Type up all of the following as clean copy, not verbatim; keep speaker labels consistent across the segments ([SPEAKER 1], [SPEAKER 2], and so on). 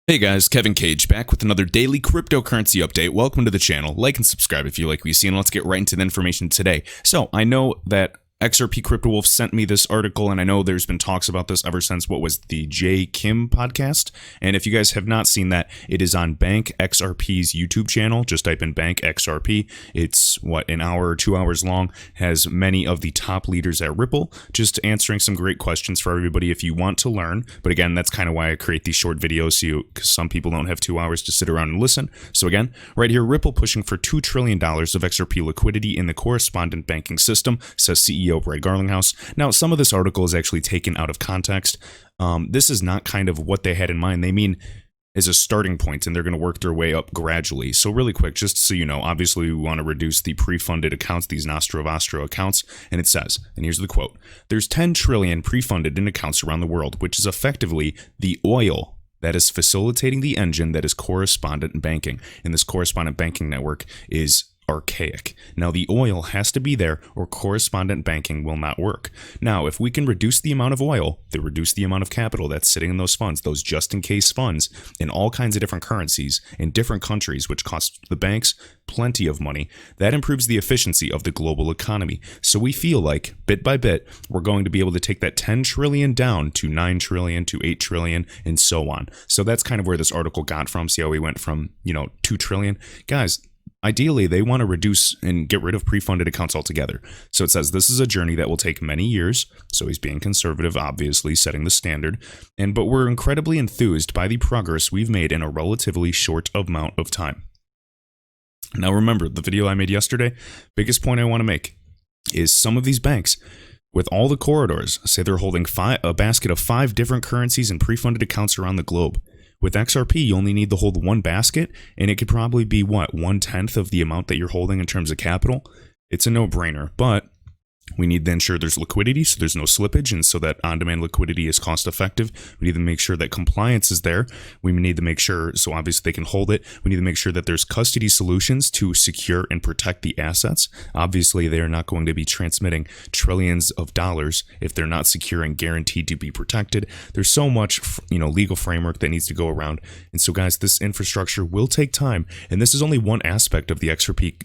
[SPEAKER 1] Hey guys, Kevin Cage back with another daily cryptocurrency update. Welcome to the channel. Like and subscribe if you like what you see, and let's get right into the information today. So I know that XRP Crypto Wolf sent me this article, and I know there's been talks about this ever since what was the J. Kim podcast. And if you guys have not seen that, it is on Bank XRP's YouTube channel. Just type in Bank XRP. It's an hour or 2 hours long, has many of the top leaders at Ripple, just answering some great questions for everybody if you want to learn. But again, that's kind of why I create these short videos, because some people don't have 2 hours to sit around and listen. So again, right here, Ripple pushing for $2 trillion of XRP liquidity in the correspondent banking system, says CEO Brad Garlinghouse. Now, some of this article is actually taken out of context. This is not kind of what they had in mind. They mean as a starting point, and they're going to work their way up gradually. So really quick, just so you know, obviously we want to reduce the pre-funded accounts, these Nostro Vostro accounts, and it says, and here's the quote, "There's 10 trillion pre-funded in accounts around the world, which is effectively the oil that is facilitating the engine that is correspondent banking. And this correspondent banking network is archaic. Now, the oil has to be there or correspondent banking will not work. Now, if we can reduce the amount of oil, they reduce the amount of capital that's sitting in those funds, those just-in-case funds, in all kinds of different currencies in different countries, which costs the banks plenty of money, that improves the efficiency of the global economy. So we feel like, bit by bit, we're going to be able to take that 10 trillion down to 9 trillion, to 8 trillion, and so on." So that's kind of where this article got from. See how we went from, 2 trillion? Guys, ideally, they want to reduce and get rid of pre-funded accounts altogether. So it says this is a journey that will take many years. So he's being conservative, obviously, setting the standard. But we're incredibly enthused by the progress we've made in a relatively short amount of time. Now remember, the video I made yesterday, biggest point I want to make is some of these banks, with all the corridors, say they're holding a basket of 5 different currencies and pre-funded accounts around the globe. With XRP, you only need to hold one basket, and it could probably be, 1/10 of the amount that you're holding in terms of capital? It's a no-brainer, but we need to ensure there's liquidity, so there's no slippage, and so that on-demand liquidity is cost-effective. We need to make sure that compliance is there. We need to make sure, so obviously they can hold it. We need to make sure that there's custody solutions to secure and protect the assets. Obviously, they are not going to be transmitting trillions of dollars if they're not secure and guaranteed to be protected. There's so much, legal framework that needs to go around. And so, guys, this infrastructure will take time, and this is only one aspect of the XRP,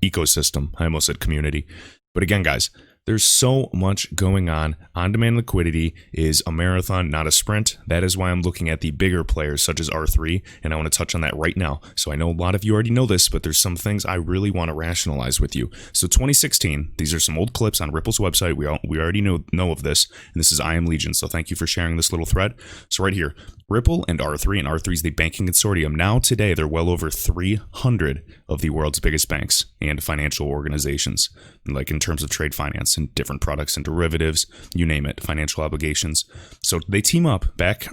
[SPEAKER 1] ecosystem. I almost said community. But again, guys, there's so much going on. On-demand liquidity is a marathon, not a sprint. That is why I'm looking at the bigger players such as R3, and I want to touch on that right now. So I know a lot of you already know this, but there's some things I really want to rationalize with you. So 2016, these are some old clips on Ripple's website. We already know of this, and this is I Am Legion, so thank you for sharing this little thread. So right here, Ripple and R3 is the banking consortium. Now today, they're well over 300 of the world's biggest banks and financial organizations, like in terms of trade finance and different products and derivatives, you name it, financial obligations. So they team up back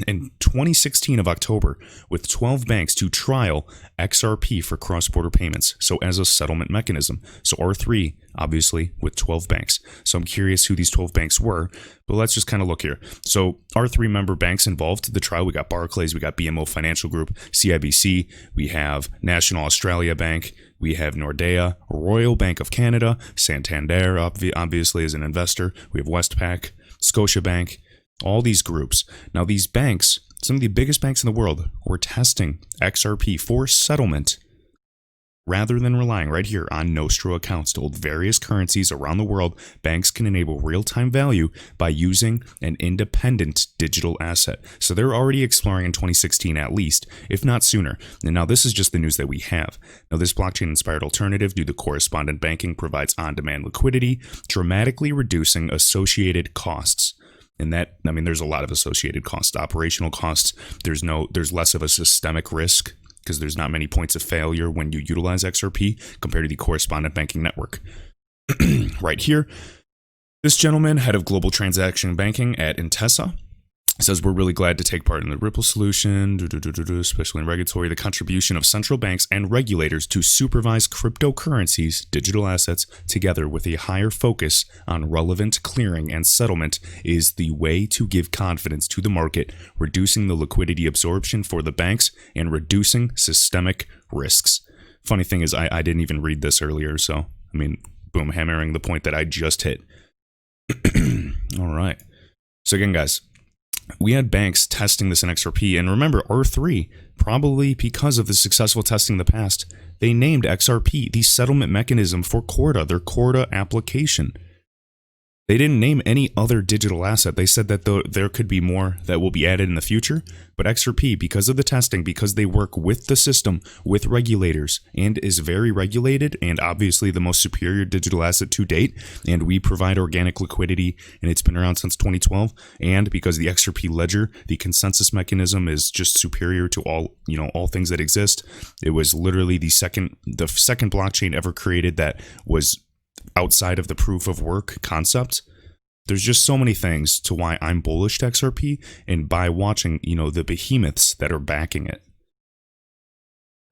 [SPEAKER 1] in 2016 of October with 12 banks to trial XRP for cross-border payments, so as a settlement mechanism. So R3, obviously, with 12 banks. So I'm curious who these 12 banks were, but let's just kind of look here. So R3 member banks involved in the trial, we got Barclays, we got BMO Financial Group, CIBC, we have National Australia Bank, we have Nordea, Royal Bank of Canada, Santander, obviously as an investor, we have Westpac, Scotiabank, all these groups. Now these banks, some of the biggest banks in the world, were testing XRP for settlement rather than relying right here on Nostro accounts to hold various currencies around the world. Banks can enable real-time value by using an independent digital asset. So they're already exploring in 2016 at least, if not sooner. And now this is just the news that we have. Now this blockchain-inspired alternative due to correspondent banking provides on-demand liquidity, dramatically reducing associated costs. And that, there's a lot of associated costs, operational costs. There's less of a systemic risk because there's not many points of failure when you utilize XRP compared to the correspondent banking network. Right here, this gentleman, head of global transaction banking at Intesa, says we're really glad to take part in the Ripple solution, especially in regulatory, the contribution of central banks and regulators to supervise cryptocurrencies, digital assets, together with a higher focus on relevant clearing and settlement is the way to give confidence to the market, reducing the liquidity absorption for the banks and reducing systemic risks. Funny thing is, I didn't even read this earlier, so, boom, hammering the point that I just hit. All right. So again, guys, we had banks testing this in XRP, and remember, R3, probably because of the successful testing in the past, they named XRP the settlement mechanism for Corda, their Corda application. They didn't name any other digital asset. They said that there could be more that will be added in the future, but XRP, because of the testing, because they work with the system, with regulators, and is very regulated, and obviously the most superior digital asset to date, and we provide organic liquidity, and it's been around since 2012, and because the XRP ledger, the consensus mechanism is just superior to all things that exist. It was literally the second blockchain ever created that was outside of the proof of work concept. There's just so many things to why I'm bullish to XRP, and by watching, the behemoths that are backing it.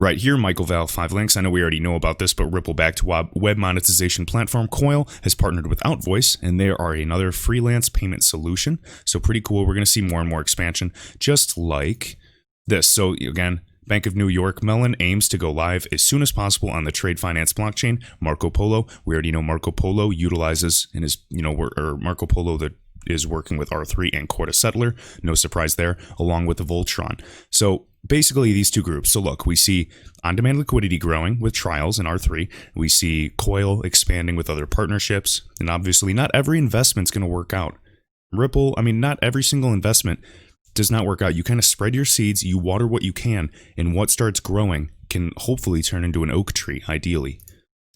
[SPEAKER 1] Right here, Michael Val, 5 links. I know we already know about this, but Ripple backed web monetization platform Coil has partnered with Outvoice, and they are another freelance payment solution. So pretty cool. We're going to see more and more expansion, just like this. So again, Bank of New York Mellon aims to go live as soon as possible on the trade finance blockchain. Marco Polo, we already know Marco Polo utilizes and is, Marco Polo that is working with R3 and Corda Settler. No surprise there, along with the Voltron. So basically these two groups. So look, we see on-demand liquidity growing with trials in R3. We see Coil expanding with other partnerships. And obviously not every investment's going to work out. Ripple, not every single investment does not work out. You kind of spread your seeds, you water what you can, and what starts growing can hopefully turn into an oak tree, ideally.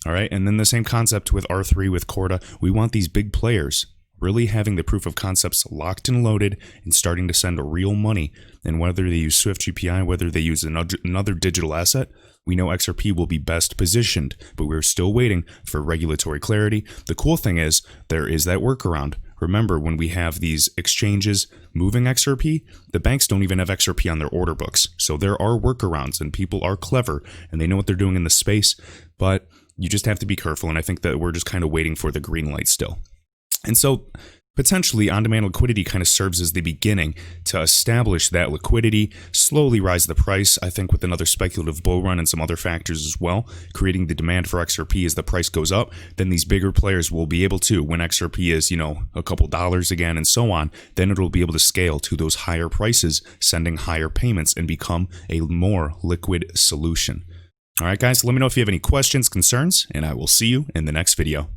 [SPEAKER 1] All right, and then the same concept with R3, with Corda. We want these big players really having the proof of concepts locked and loaded and starting to send real money. And whether they use Swift GPI, whether they use another digital asset, we know XRP will be best positioned, but we're still waiting for regulatory clarity. The cool thing is, there is that workaround. Remember, when we have these exchanges moving XRP, the banks don't even have XRP on their order books. So there are workarounds, and people are clever, and they know what they're doing in the space, but you just have to be careful, and I think that we're just kind of waiting for the green light still. And so potentially on-demand liquidity kind of serves as the beginning to establish that liquidity, slowly rise the price, I think with another speculative bull run and some other factors as well, creating the demand for XRP as the price goes up. Then these bigger players will be able to, when XRP is, a couple dollars again and so on, then it'll be able to scale to those higher prices, sending higher payments and become a more liquid solution. All right, guys, let me know if you have any questions, concerns, and I will see you in the next video.